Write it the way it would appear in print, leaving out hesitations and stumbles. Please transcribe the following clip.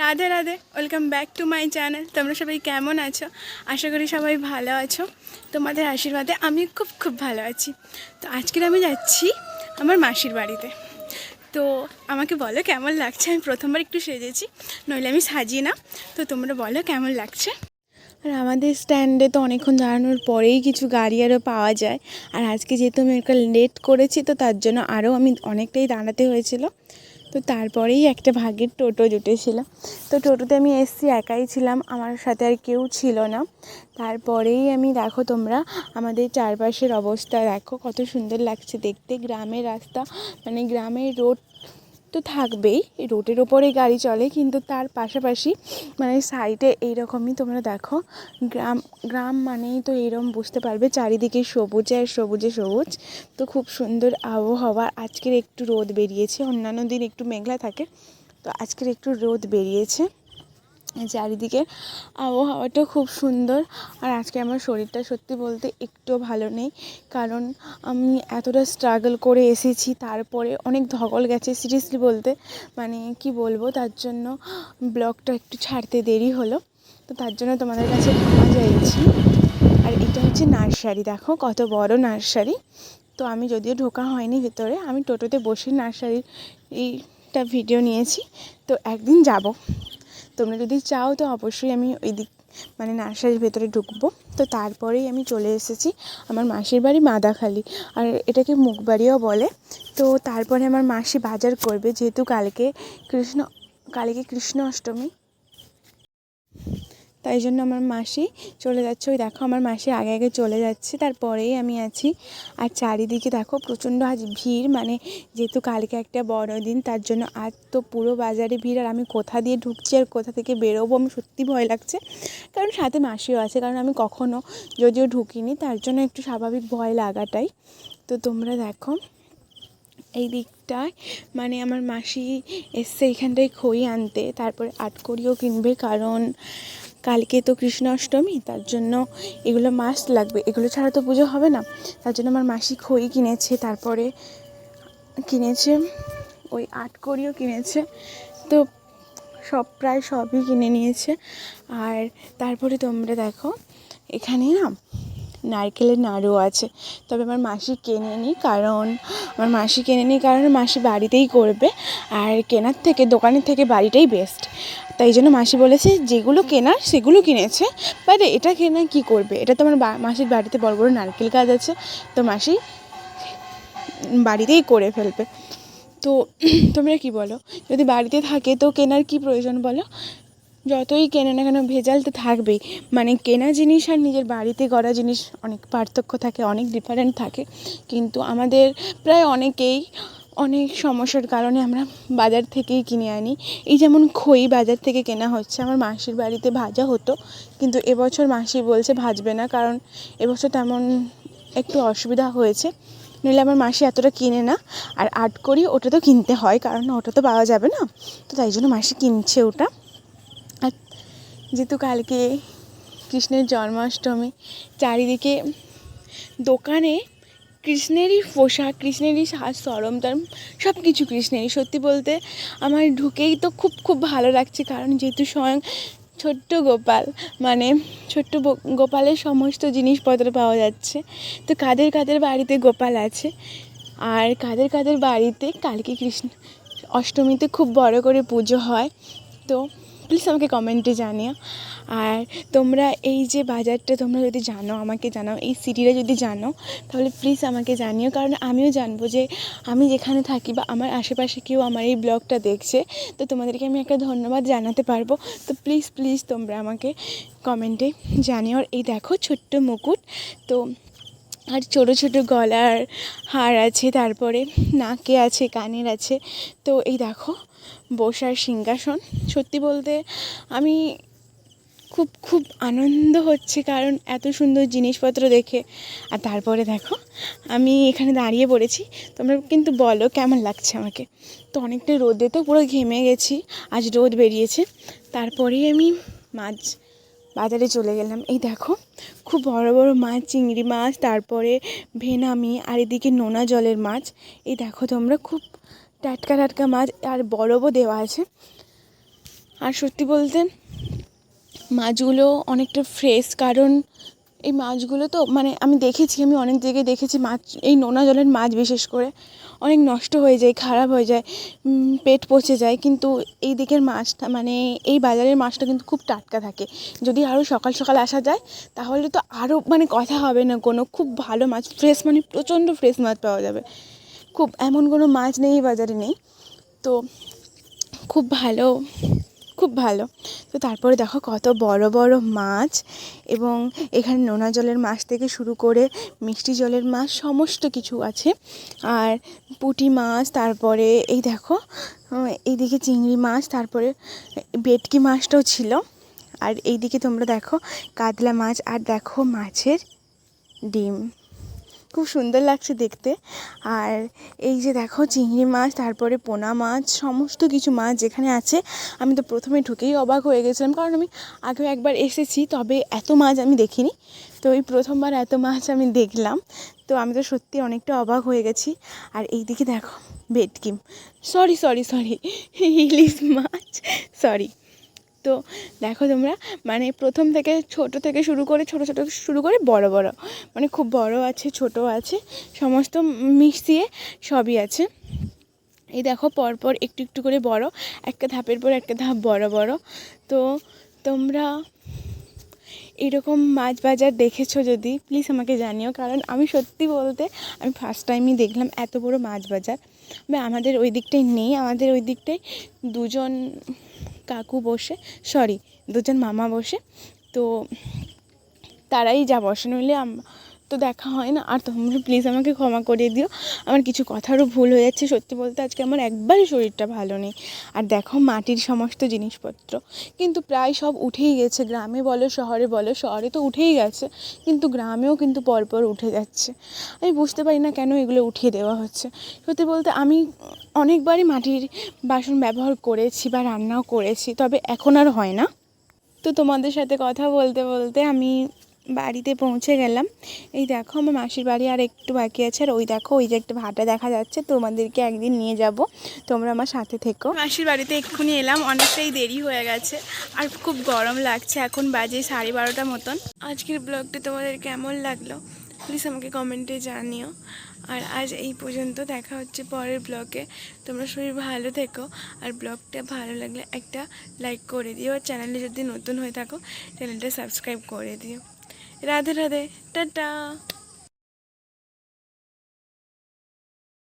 Radhe Radhe, welcome back to my channel. তোমরা সবাই কেমন আছো? আশা করি সবাই ভালো আছো। তোমাদের আশীর্বাদে আমি খুব খুব ভালো আছি। তো আজকের আমি যাচ্ছি আমার মাসির বাড়িতে। তো আমাকে বলো কেমন লাগছে। আমি প্রথমবার একটু সেজেছি, নইলে আমি সাজি না। তো তোমরা বলো কেমন লাগছে। আর আমাদের স্ট্যান্ডে তো অনেকক্ষণ দাঁড়ানোর পরেই কিছু গাড়ি আরও পাওয়া যায়। আর আজকে যেহেতু আমি একটা লেট করেছি, তো তার জন্য আরও আমি অনেকটাই দাঁড়াতে হয়েছিল। তো তারপরেই একটা ভাগ্যের টোটো জুটেছিল। তো টোটোতে আমি এসছি, একাই ছিলাম, আমার সাথে আর কেউ ছিল না। তারপরেই আমি দেখো তোমরা আমাদের চারপাশের অবস্থা দেখো, কত সুন্দর লাগছে দেখতে। গ্রামের রাস্তা, মানে গ্রামের রোড তো থাকবেই, রোডের ওপরেই গাড়ি চলে, কিন্তু তার পাশাপাশি মানে সাইডে এইরকমই তোমরা দেখো। গ্রাম গ্রাম মানেই তো এইরকম বুঝতে পারবে, চারিদিকে সবুজে আর সবুজে সবুজ। তো খুব সুন্দর আবহাওয়া। আজকের একটু রোদ বেরিয়েছে, অন্যান্য দিন একটু মেঘলা থাকে, তো আজকের একটু রোদ বেরিয়েছে। চারিদিকে আবহাওয়াটা খুব সুন্দর। আর আজকে আমার শরীরটা সত্যি বলতে একটুও ভালো নেই, কারণ আমি এতটা স্ট্রাগল করে এসেছি, তারপরে অনেক ধকল গেছে সিরিয়াসলি বলতে, মানে কি বলবো। তার জন্য ব্লগটা একটু ছাড়তে দেরি হলো, তো তার জন্য তোমাদের কাছে ক্ষমা চাইছি। আর এটা হচ্ছে নার্সারি, দেখো কত বড় নার্সারি। তো আমি যদিও ঢোকা হয়নি ভেতরে, আমি টোটোতে বসে নার্সারির এইটা ভিডিও নিয়েছি। তো একদিন যাব, তোমরা যদি চাও তো অবশ্যই আমি ওই দিক মানে নার্সারির ভেতরে ঢুকবো। তো তারপরেই আমি চলে এসেছি আমার মাসির বাড়ি মাদাখালি, আর এটাকে মুখবাড়িও বলে। তো তারপরে আমার মাসি বাজার করবে, যেহেতু কালকে কৃষ্ণ অষ্টমী, তাই জন্য আমার মাসি চলে যাচ্ছে। ওই দেখো আমার মাসি আগে আগে চলে যাচ্ছে, তারপরেই আমি আছি। আর চারিদিকে দেখো প্রচণ্ড আজ ভিড়, মানে যেহেতু কালকে একটা বড়দিন, তার জন্য আজ তো পুরো বাজারে ভিড়। আর আমি কোথা দিয়ে ঢুকছি আর কোথা থেকে বেরোবো আমি সত্যি ভয় লাগছে, কারণ সাথে মাসিও আছে। কারণ আমি কখনো যদিও ঢুকিনি, তার জন্য একটু স্বাভাবিক ভয় লাগাটাই। তো তোমরা দেখো এই দিকটায়, মানে আমার মাসি এসছে এখানটায় খই আনতে, তারপরে আটকড়িও কিনবে, কারণ কালকে তো কৃষ্ণ অষ্টমী, তার জন্য এগুলো মাস্ট লাগবে, এগুলো ছাড়া তো পুজো হবে না। তার জন্য আমার মাসি খই কিনেছে, তারপরে কিনেছে ওই আটকড়িও কিনেছে। তো প্রায় সবই কিনে নিয়েছে। আর তারপরে তোমরা দেখো এখানে না নারকেলের নাড়ুও আছে, তবে আমার মাসি কেনেনি, কারণ মাসি বাড়িতেই করবে। আর কেনার থেকে, দোকানের থেকে বাড়িটাই বেস্ট। তাই জন্য মাসি বলেছে যেগুলো কেনার সেগুলো কিনেছে, বাট এটা কেনা কী করবে, এটা তো আমার মাসির বাড়িতে বড় বড় নারকেল গাছ আছে, তো মাসি বাড়িতেই করে ফেলবে। তো তোমরা কি বলো, যদি বাড়িতে থাকে তো কেনার কি প্রয়োজন বলো? যতই কেনে না কেন ভেজাল তো থাকবেই। মানে কেনা জিনিস আর নিজের বাড়িতে করা জিনিস অনেক পার্থক্য থাকে, অনেক ডিফারেন্ট থাকে। কিন্তু আমাদের প্রায় অনেকেই অনেক সমস্যার কারণে আমরা বাজার থেকেই কিনে আনি। এই যেমন খই বাজার থেকে কেনা হচ্ছে, আমার মাসির বাড়িতে ভাজা হতো, কিন্তু এবছর মাসি বলছে ভাজবে না, কারণ এবছর তেমন একটু অসুবিধা হয়েছে, নইলে আমার মাসি এতটা কিনে না। আর আটকড়ি ওটা তো কিনতে হয়, কারণ ওটা তো পাওয়া যাবে না, তো তাই জন্য মাসি কিনছে ওটা। আর যেহেতু কালকে কৃষ্ণের জন্মাষ্টমী, চারিদিকে দোকানে কৃষ্ণেরই পোশাক, কৃষ্ণেরই সাজ সরঞ্জাম, সব কিছু কৃষ্ণেরই। সত্যি বলতে আমার ঢুকেই তো খুব খুব ভালো লাগছে, কারণ যেহেতু স্বয়ং ছোট্ট গোপাল, মানে ছোট্ট গোপালের সমস্ত জিনিসপত্র পাওয়া যাচ্ছে। তো কাদের কাদের বাড়িতে গোপাল আছে, আর কাদের কাদের বাড়িতে কালকে কৃষ্ণ অষ্টমীতে খুব বড় করে পুজো হয়, তো প্লিজ আমাকে কমেন্টে জানিও। আর তোমরা এই যে বাজারটা তোমরা যদি জানো আমাকে জানাও, এই সিটিটা যদি জানো তাহলে প্লিজ আমাকে জানিও, কারণ আমিও জানবো যে আমি যেখানে থাকি বা আমার আশেপাশে কেউ আমার এই ব্লগটা দেখছে, তো তোমাদেরকে আমি একটা ধন্যবাদ জানাতে পারবো। তো প্লিজ প্লিজ তোমরা আমাকে কমেন্টে জানিও। আর এই দেখো ছোট্ট মুকুট, তো আর ছোটো ছোটো গলার হার আছে, তারপরে নাকে আছে, কানের আছে। তো এই দেখো বসার সিংহাসন। সত্যি বলতে আমি খুব খুব আনন্দ হচ্ছে, কারণ এত সুন্দর জিনিসপত্র দেখে। আর তারপরে দেখো আমি এখানে দাঁড়িয়ে পড়েছি, তোমরা কিন্তু বলো কেমন লাগছে আমাকে। তো অনেকটা রোদে তো পুরো ঘেমে গেছি, আজ রোদ বেরিয়েছে। তারপরেই আমি বাজারে চলে গেলাম। এই দেখো খুব বড় বড় মাছ, চিংড়ি মাছ, তারপরে ভেনামি, আর এদিকে নোনা জলের মাছ। এই দেখো তোমরা খুব টাটকা টাটকা মাছ, আর বরফও দেওয়া আছে। আর সত্যি বলতে মাছগুলো অনেকটা ফ্রেশ, কারণ এই মাছগুলো তো মানে আমি অনেক জায়গায় দেখেছি মাছ, এই নোনা জলের মাছ বিশেষ করে অনেক নষ্ট হয়ে যায়, খারাপ হয়ে যায়, পেট পচে যায়, কিন্তু এই দিকের মাছটা মানে এই বাজারের মাছটা কিন্তু খুব টাটকা থাকে। যদি আরও সকাল সকাল আসা যায় তাহলে তো আরও মানে কথা হবে না কোনো, খুব ভালো মাছ, ফ্রেশ মানে প্রচণ্ড ফ্রেশ মাছ পাওয়া যাবে। খুব এমন কোনো মাছ নেই এই বাজারে নেই, তো খুব ভালো, খুব ভালো। তো তারপরে দেখো কত বড় বড় মাছ, এবং এখানে নোনা জলের মাছ থেকে শুরু করে মিষ্টি জলের মাছ সমস্ত কিছু আছে। আর পুঁটি মাছ, তারপরে এই দেখো এইদিকে চিংড়ি মাছ, তারপরে ভেটকি মাছটাও ছিল। আর এইদিকে তোমরা দেখো কাতলা মাছ, আর দেখো মাছের ডিম, খুব সুন্দর লাগছে দেখতে। আর এই যে দেখো চিংড়ি মাছ, তারপরে পোনা মাছ, সমস্ত কিছু মাছ যেখানে আছে। আমি তো প্রথমে ঢুকেই অবাক হয়ে গেছিলাম, কারণ আমি আগেও একবার এসেছি, তবে এত মাছ আমি দেখিনি। তো এই প্রথমবার এত মাছ আমি দেখলাম, তো আমি তো সত্যি অনেকটা অবাক হয়ে গেছি। আর এইদিকে দেখো ভেটকি, সরি ইলিশ মাছ, সরি। তো দেখো তোমরা মানে প্রথম থেকে ছোট থেকে শুরু করে শুরু করে বড় বড়, মানে খুব বড় আছে, ছোট আছে, সমস্ত মিশিয়ে সবই আছে। এই দেখো পরপর একটু একটু করে বড়, একটা ধাপের পর একটা ধাপ বড় বড়। তো তোমরা এরকম মাছ বাজার দেখেছো যদি প্লিজ আমাকে জানিও, কারণ আমি সত্যি বলতে আমি ফার্স্ট টাইমই দেখলাম এত বড় মাছ বাজার। আমাদের ওই দিকটায় নেই, আমাদের ওই দিকটায় দুজন কাকু বসে, দুজন মামা বসে, তো তারাই যা বসে, নইলে তো দেখা হয় না। আর তোমরা প্লিজ আমাকে ক্ষমা করে দিও, আমার কিছু কথারও ভুল হয়ে যাচ্ছে। সত্যি বলতে আজকে আমার একবারই শরীরটা ভালো নেই। আর দেখো মাটির সমস্ত জিনিসপত্র কিন্তু প্রায় সব উঠেই গেছে, গ্রামে বলো শহরে বলো, শহরে তো উঠেই গেছে, কিন্তু গ্রামেও কিন্তু পরপর উঠে যাচ্ছে। আমি বুঝতে পারি না কেন এগুলো উঠিয়ে দেওয়া হচ্ছে। সত্যি বলতে আমি অনেকবারই মাটির বাসন ব্যবহার করেছি বা রান্নাও করেছি, তবে এখন আর হয় না। তো তোমাদের সাথে কথা বলতে বলতে আমি বাড়িতে পৌঁছে গেলাম। এই দেখো আমার মাসির বাড়ি আর একটু বাকি আছে, আর ওই দেখো ওই যে একটা ভাটা দেখা যাচ্ছে, তোমাদেরকে একদিন নিয়ে যাব, তোমরা আমার সাথে থেকো। মাসির বাড়িতে এক্ষুনি এলাম, অনেকটাই দেরি হয়ে গেছে আর খুব গরম লাগছে, এখন বাজে 12:30 মতন। আজকের ব্লগটি তোমাদের কেমন লাগলো প্লিজ আমাকে কমেন্টে জানিও। আর আজ এই পর্যন্ত, দেখা হচ্ছে পরের ব্লগে। তোমরা সবাই ভালো থেকো, আর ব্লগটা ভালো লাগলে একটা লাইক করে দিও, আর চ্যানেলে যদি নতুন হয়ে থাকো চ্যানেলটা সাবস্ক্রাইব করে দিও। রাধে রাধে, টাটা।